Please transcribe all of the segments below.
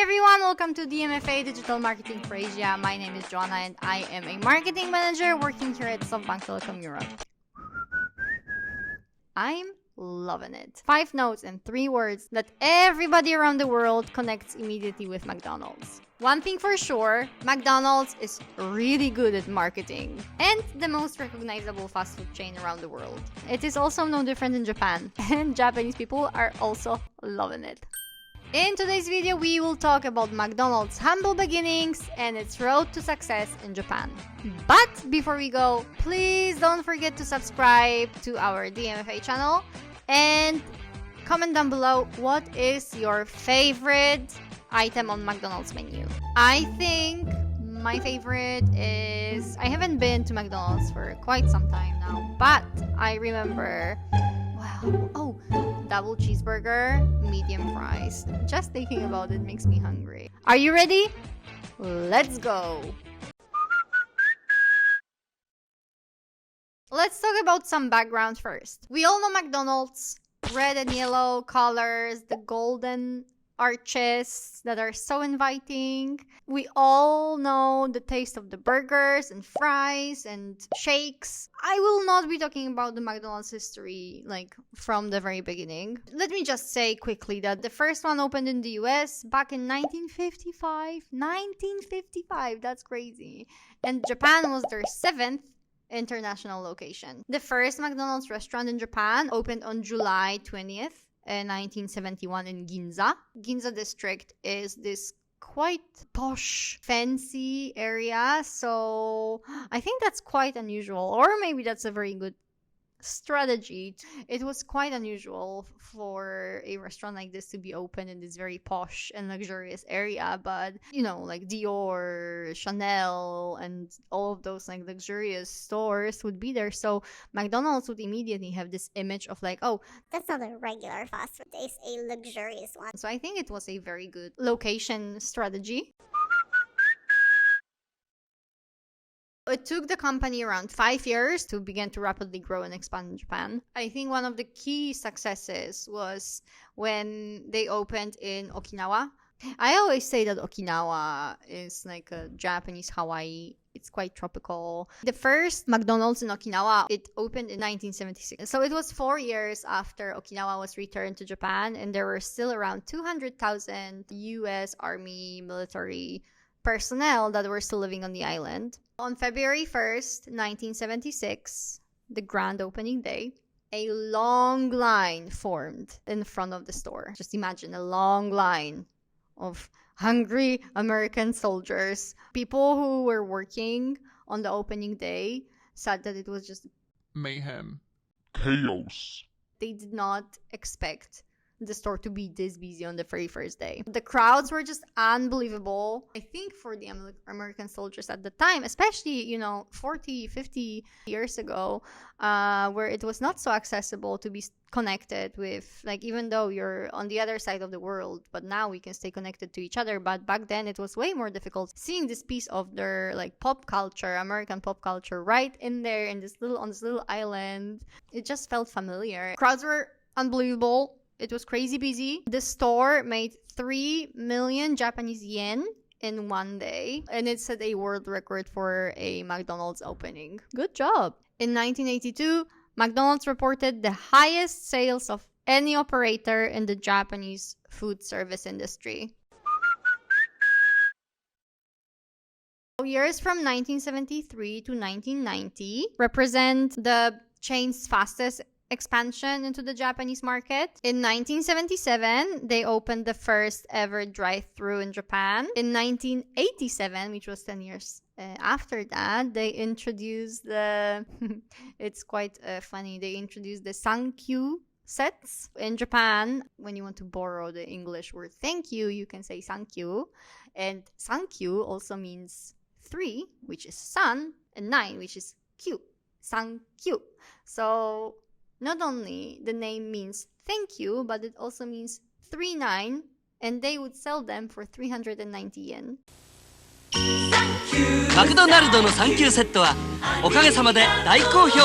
everyone, welcome to DMFA Digital Marketing for Asia. My name is Joanna and I am a marketing manager working here at SoftBank Telecom Europe. I'm loving it. 5 notes and 3 words that everybody around the world connects immediately with McDonald's. One thing for sure, McDonald's is really good at marketing and the most recognizable fast food chain around the world. It is also no different in Japan, and Japanese people are also loving it. In today's video, we will talk about McDonald's humble beginnings and its road to success in Japan. But before we go, please don't forget to subscribe to our DMFA channel and comment down below what is your favorite item on McDonald's menu. I think my favorite is... I haven't been to McDonald's for quite some time now, but I remember... wow, double cheeseburger, medium fries. Just thinking about it makes me hungry. Are you ready? Let's go! Let's talk about some background first. We all know McDonald's, red and yellow colors, the golden arches that are so inviting. We all know the taste of the burgers and fries and shakes. I will not be talking about the McDonald's history like from the very beginning. Let me just say quickly that the first one opened in the US back in 1955. 1955, that's crazy. And Japan was their 7th international location. The first McDonald's restaurant in Japan opened on July 20th. 1971 in Ginza. Ginza district is this quite posh, fancy area, so I think that's quite unusual, or maybe that's a very good strategy. It was quite unusual for a restaurant like this to be open in this very posh and luxurious area, but you know, like Dior, Chanel, and all of those like luxurious stores would be there, so McDonald's would immediately have this image of like, oh, that's not a regular fast food, it's a luxurious one. So I think it was a very good location strategy. It took the company around 5 years to begin to rapidly grow and expand in Japan. I think one of the key successes was when they opened in Okinawa. I always say that Okinawa is like a Japanese Hawaii. It's quite tropical. The first McDonald's in Okinawa, it opened in 1976. So it was 4 years after Okinawa was returned to Japan, and there were still around 200,000 US Army military personnel that were still living on the island. On February 1st, 1976, the grand opening day, a long line formed in front of the store. Just imagine a long line of hungry American soldiers. People who were working on the opening day said that it was just mayhem, chaos. They did not expect the store to be this busy on the very first day. The crowds were just unbelievable. I think for the American soldiers at the time, especially, 40, 50 years ago, where it was not so accessible to be connected with, like, even though you're on the other side of the world, but now we can stay connected to each other. But back then it was way more difficult. Seeing this piece of their like pop culture, American pop culture, right in there in on this little island, it just felt familiar. Crowds were unbelievable. It was crazy busy. The store made 3 million Japanese yen in one day, and it set a world record for a McDonald's opening. Good job. In 1982, McDonald's reported the highest sales of any operator in the Japanese food service industry. Years from 1973 to 1990 represent the chain's fastest expansion into the Japanese market. In 1977, they opened the first ever drive-thru in Japan. In 1987, which was 10 years after that, they introduced the... it's quite funny. They introduced the sankyu sets. In Japan, when you want to borrow the English word thank you, you can say sankyu. And sankyu also means 3, which is sun, and 9, which is kyu. Sankyu. So not only the name means thank you, but it also means 39, and they would sell them for 390 yen. マクドナルドのサンキューセットはおかげさまで大好評。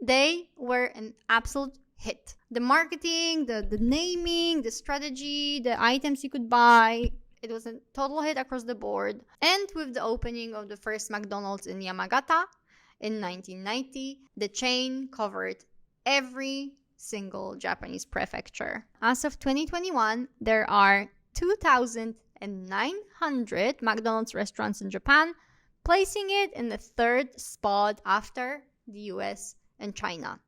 They were an absolute hit. The marketing, the naming, the strategy, the items you could buy, It was a total hit across the board. And with the opening of the first McDonald's in Yamagata in 1990, the chain covered every single Japanese prefecture. As of 2021, there are 2,900 McDonald's restaurants in Japan, placing it in the third spot after the US and China.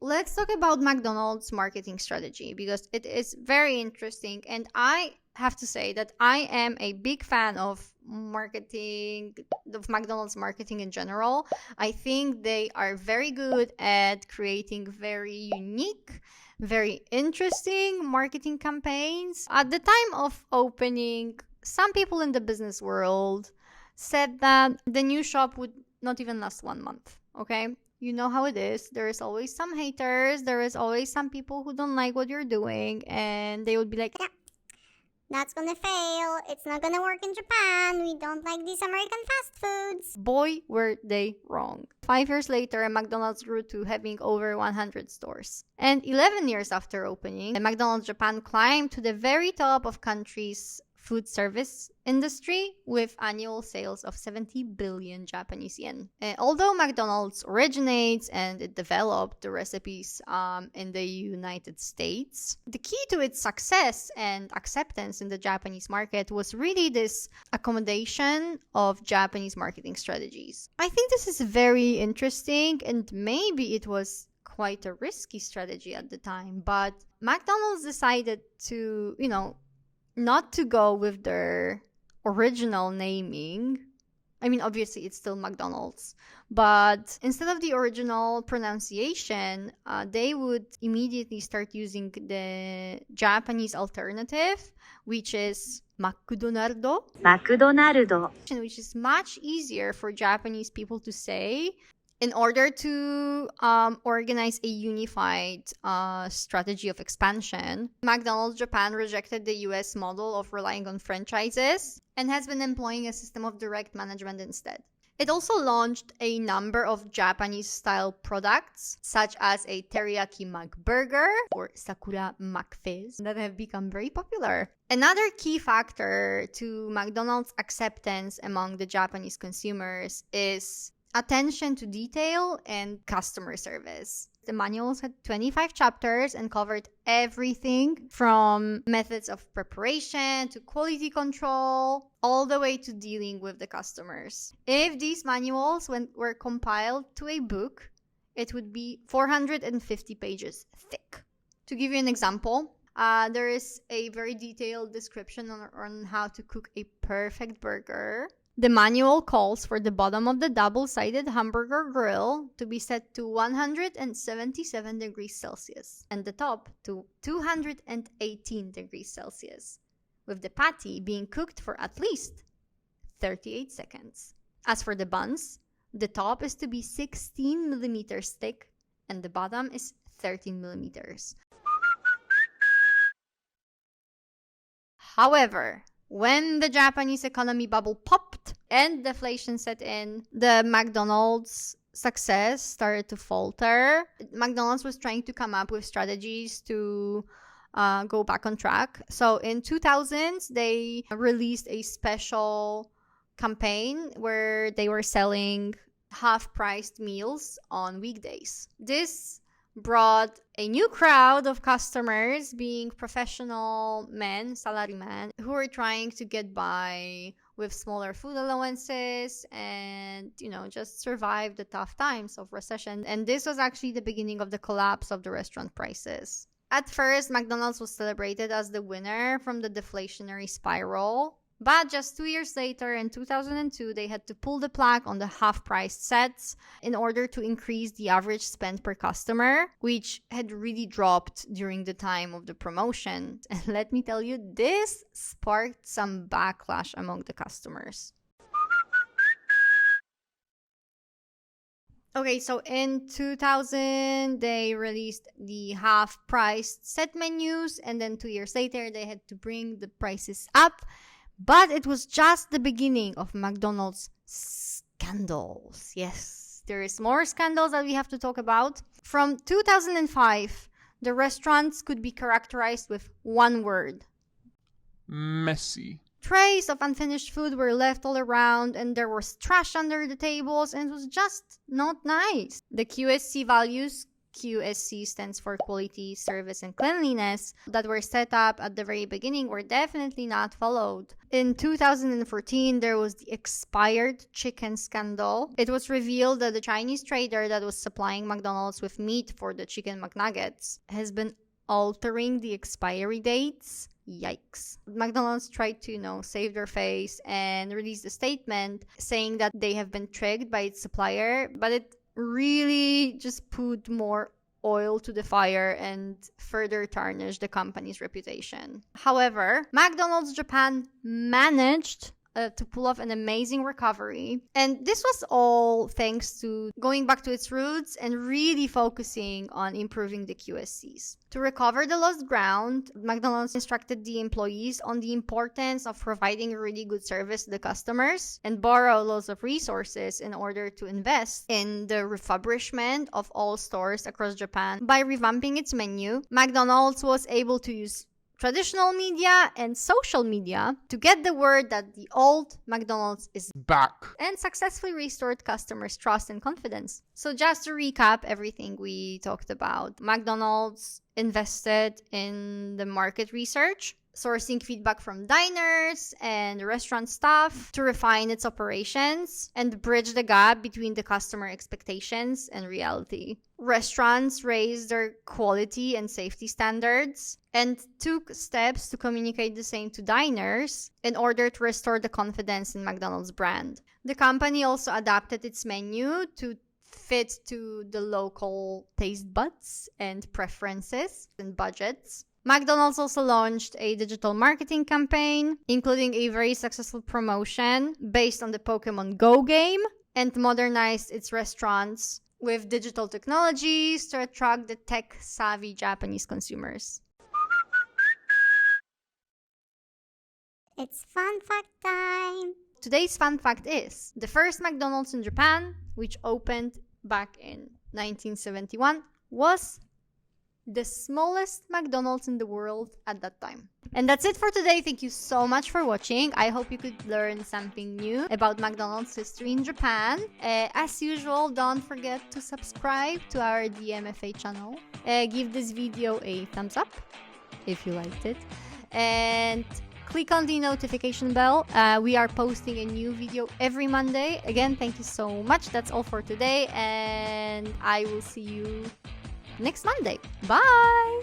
Let's talk about McDonald's marketing strategy because it is very interesting, and I have to say that I am a big fan of McDonald's marketing in general. I think they are very good at creating very unique, very interesting marketing campaigns. At the time of opening, some people in the business world said that the new shop would not even last 1 month, okay? You know how it is. There is always some haters. There is always some people who don't like what you're doing, and they would be like, Yeah, that's gonna fail. It's not gonna work in Japan. We don't like these American fast foods. boy, were they wrong. 5 years later, McDonald's grew to having over 100 stores. And 11 years after opening, McDonald's Japan climbed to the very top of country's food service industry with annual sales of 70 billion Japanese yen. Although McDonald's originates and it developed the recipes in the United States, the key to its success and acceptance in the Japanese market was really this accommodation of Japanese marketing strategies. I think this is very interesting, and maybe it was quite a risky strategy at the time, but McDonald's decided to, not to go with their original naming. I mean, obviously, it's still McDonald's. But instead of the original pronunciation, they would immediately start using the Japanese alternative, which is McDonaldo, which is much easier for Japanese people to say in order to organize a unified strategy of expansion. McDonald's Japan rejected the US model of relying on franchises and has been employing a system of direct management instead. It also launched a number of Japanese-style products, such as a teriyaki McBurger or Sakura McFizz, that have become very popular. Another key factor to McDonald's acceptance among the Japanese consumers is attention to detail and customer service. The manuals had 25 chapters and covered everything from methods of preparation to quality control, all the way to dealing with the customers. If these manuals were compiled to a book, it would be 450 pages thick. To give you an example, there is a very detailed description on how to cook a perfect burger. The manual calls for the bottom of the double-sided hamburger grill to be set to 177 degrees Celsius and the top to 218 degrees Celsius, with the patty being cooked for at least 38 seconds. As for the buns, the top is to be 16 millimeters thick and the bottom is 13 millimeters. However, when the Japanese economy bubble popped and deflation set in, the McDonald's success started to falter. McDonald's was trying to come up with strategies to go back on track. So in 2000s, they released a special campaign where they were selling half-priced meals on weekdays. This brought a new crowd of customers, being professional men, salarymen, who were trying to get by with smaller food allowances and, just survive the tough times of recession. And this was actually the beginning of the collapse of the restaurant prices. At first, McDonald's was celebrated as the winner from the deflationary spiral. But just 2 years later, in 2002, they had to pull the plug on the half-priced sets in order to increase the average spend per customer, which had really dropped during the time of the promotion. And let me tell you, this sparked some backlash among the customers. Okay, so in 2000, they released the half-priced set menus, and then 2 years later, they had to bring the prices up. But it was just the beginning of McDonald's scandals. Yes, there is more scandals that we have to talk about. From 2005 The restaurants could be characterized with one word: messy. trays of unfinished food were left all around, and there was trash under the tables, and it was just not nice. The QSC values, QSC stands for quality, service, and cleanliness, that were set up at the very beginning were definitely not followed. In 2014, there was the expired chicken scandal. It was revealed that the Chinese trader that was supplying McDonald's with meat for the chicken McNuggets has been altering the expiry dates. Yikes. McDonald's tried to, save their face and released a statement saying that they have been tricked by its supplier, but it really just put more oil to the fire and further tarnished the company's reputation. However, McDonald's Japan managed to pull off an amazing recovery. And this was all thanks to going back to its roots and really focusing on improving the QSCs. To recover the lost ground, McDonald's instructed the employees on the importance of providing a really good service to the customers and borrow lots of resources in order to invest in the refurbishment of all stores across Japan. By revamping its menu, McDonald's was able to use traditional media and social media to get the word that the old McDonald's is back, and successfully restored customers' trust and confidence. So just to recap everything we talked about, McDonald's invested in the market research, sourcing feedback from diners and restaurant staff to refine its operations and bridge the gap between the customer expectations and reality. Restaurants raised their quality and safety standards and took steps to communicate the same to diners in order to restore the confidence in McDonald's brand. The company also adapted its menu to fit to the local taste buds and preferences and budgets. McDonald's also launched a digital marketing campaign, including a very successful promotion based on the Pokemon Go game, and modernized its restaurants with digital technologies to attract the tech-savvy Japanese consumers. It's fun fact time. Today's fun fact is, the first McDonald's in Japan, which opened back in 1971, was the smallest McDonald's in the world at that time. And that's it for today. Thank you so much for watching. I hope you could learn something new about McDonald's history in Japan. As usual, don't forget to subscribe to our DMFA channel. Give this video a thumbs up if you liked it. And click on the notification bell. We are posting a new video every Monday. Again, thank you so much. That's all for today. And I will see you next Monday. Bye!